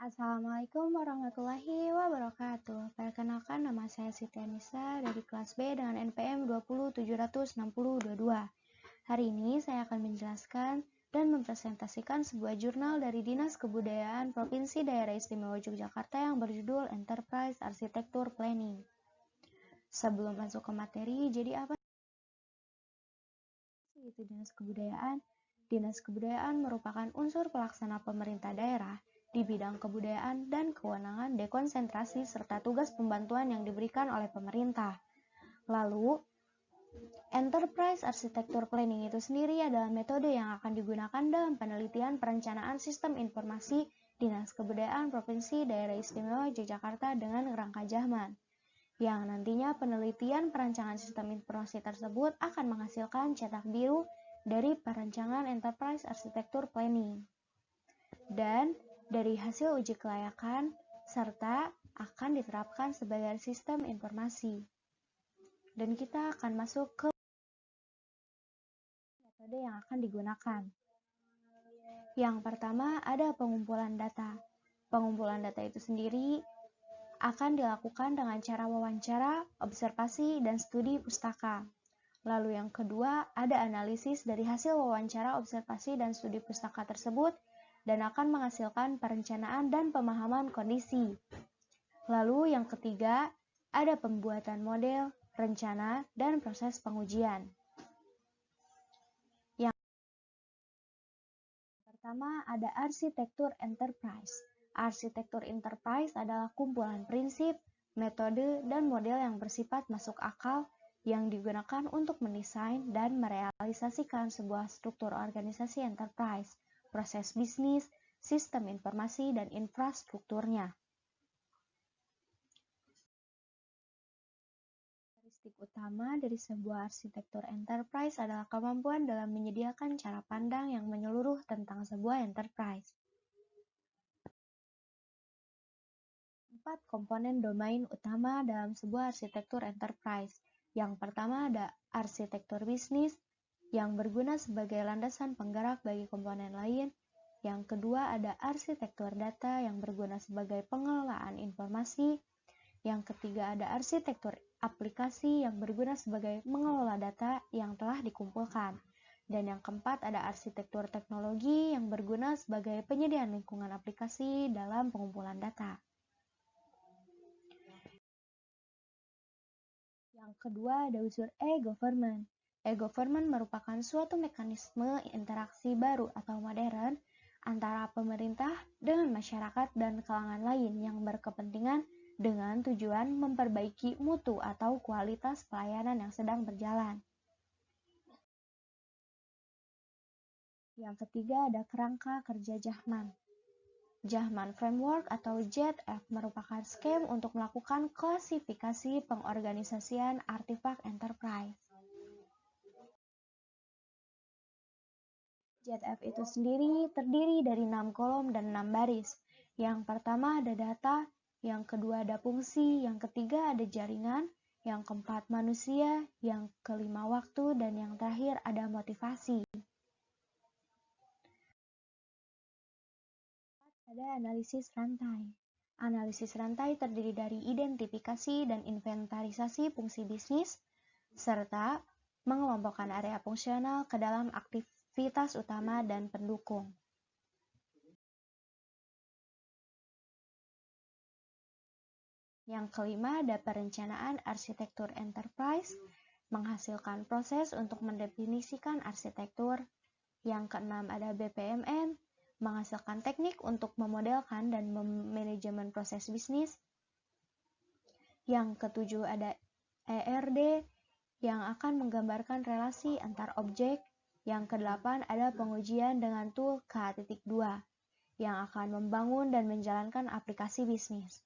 Assalamualaikum warahmatullahi wabarakatuh. Perkenalkan, nama saya Siti Anissa dari kelas B dengan NPM 2076022. Hari ini saya akan menjelaskan dan mempresentasikan sebuah jurnal dari Dinas Kebudayaan Provinsi Daerah Istimewa Yogyakarta yang berjudul Enterprise Architecture Planning. Sebelum masuk ke materi, jadi apa sih itu Dinas Kebudayaan? Dinas Kebudayaan merupakan unsur pelaksana pemerintah daerah di bidang kebudayaan dan kewenangan dekonsentrasi serta tugas pembantuan yang diberikan oleh pemerintah. Lalu, Enterprise Architecture Planning itu sendiri adalah metode yang akan digunakan dalam penelitian perencanaan sistem informasi Dinas Kebudayaan Provinsi Daerah Istimewa Yogyakarta dengan rangka zaman, yang nantinya penelitian perancangan sistem informasi tersebut akan menghasilkan cetak biru dari perancangan Enterprise Architecture Planning. Dan dari hasil uji kelayakan serta akan diterapkan sebagai sistem informasi. Dan kita akan masuk ke metode yang akan digunakan. Yang pertama ada pengumpulan data. Pengumpulan data itu sendiri akan dilakukan dengan cara wawancara, observasi, dan studi pustaka. Lalu yang kedua ada analisis dari hasil wawancara, observasi, dan studi pustaka tersebut dan akan menghasilkan perencanaan dan pemahaman kondisi. Lalu yang ketiga, ada pembuatan model, rencana, dan proses pengujian. Yang pertama ada arsitektur enterprise. Arsitektur enterprise adalah kumpulan prinsip, metode, dan model yang bersifat masuk akal yang digunakan untuk mendesain dan merealisasikan sebuah struktur organisasi enterprise, proses bisnis, sistem informasi, dan infrastrukturnya. Karakteristik utama dari sebuah arsitektur enterprise adalah kemampuan dalam menyediakan cara pandang yang menyeluruh tentang sebuah enterprise. 4 komponen domain utama dalam sebuah arsitektur enterprise. Yang pertama ada arsitektur bisnis, yang berguna sebagai landasan penggerak bagi komponen lain. Yang kedua ada arsitektur data, yang berguna sebagai pengelolaan informasi. Yang ketiga ada arsitektur aplikasi yang berguna sebagai mengelola data yang telah dikumpulkan. Dan yang keempat ada arsitektur teknologi yang berguna sebagai penyediaan lingkungan aplikasi dalam pengumpulan data. Yang kedua ada unsur e-government. E-government merupakan suatu mekanisme interaksi baru atau modern antara pemerintah dengan masyarakat dan kalangan lain yang berkepentingan dengan tujuan memperbaiki mutu atau kualitas pelayanan yang sedang berjalan. Yang ketiga ada kerangka kerja Jahman. Jahman Framework atau JF merupakan skema untuk melakukan klasifikasi pengorganisasian artefak enterprise. JF itu sendiri terdiri dari 6 kolom dan 6 baris. Yang pertama ada data, yang kedua ada fungsi, yang ketiga ada jaringan, yang keempat manusia, yang kelima waktu, dan yang terakhir ada motivasi. Ada analisis rantai. Analisis rantai terdiri dari identifikasi dan inventarisasi fungsi bisnis, serta mengelompokkan area fungsional ke dalam aktivitas utama dan pendukung. Yang kelima ada perencanaan arsitektur enterprise, menghasilkan proses untuk mendefinisikan arsitektur. Yang keenam ada BPMN, menghasilkan teknik untuk memodelkan dan manajemen proses bisnis. Yang ketujuh ada ERD, yang akan menggambarkan relasi antar objek. Yang kedelapan ada pengujian dengan tool K.2, yang akan membangun dan menjalankan aplikasi bisnis.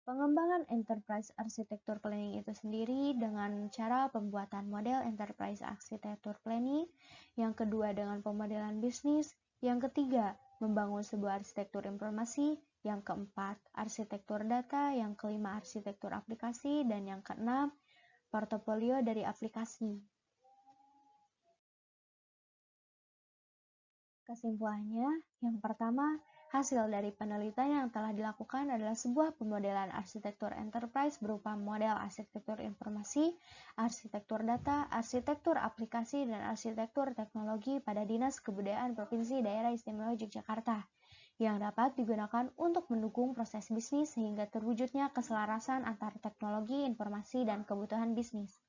Pengembangan Enterprise Architecture Planning itu sendiri dengan cara pembuatan model Enterprise Architecture Planning, yang kedua dengan pemodelan bisnis, yang ketiga membangun sebuah arsitektur informasi, yang keempat arsitektur data, yang kelima arsitektur aplikasi, dan yang keenam portofolio dari aplikasi. Kesimpulannya, yang pertama, hasil dari penelitian yang telah dilakukan adalah sebuah pemodelan arsitektur enterprise berupa model arsitektur informasi, arsitektur data, arsitektur aplikasi, dan arsitektur teknologi pada Dinas Kebudayaan Provinsi Daerah Istimewa Yogyakarta, yang dapat digunakan untuk mendukung proses bisnis sehingga terwujudnya keselarasan antara teknologi, informasi, dan kebutuhan bisnis.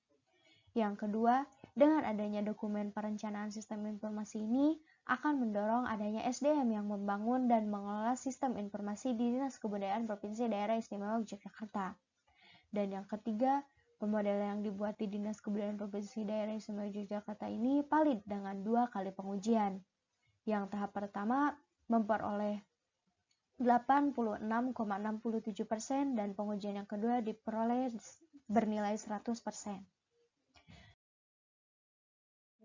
Yang kedua, dengan adanya dokumen perencanaan sistem informasi ini akan mendorong adanya SDM yang membangun dan mengelola sistem informasi di Dinas Kebudayaan Provinsi Daerah Istimewa Yogyakarta. Dan yang ketiga, pemodelan yang dibuat di Dinas Kebudayaan Provinsi Daerah Istimewa Yogyakarta ini valid dengan 2 kali pengujian. Yang tahap pertama memperoleh 86,67% dan pengujian yang kedua diperoleh bernilai 100%.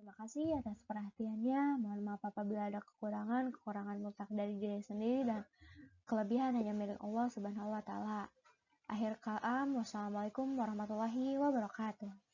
Terima kasih atas perhatiannya. Mohon maaf apabila ada kekurangan mutlak dari diri sendiri dan kelebihan hanya milik Allah Subhanahu wa taala. Akhir kalam, wassalamualaikum warahmatullahi wabarakatuh.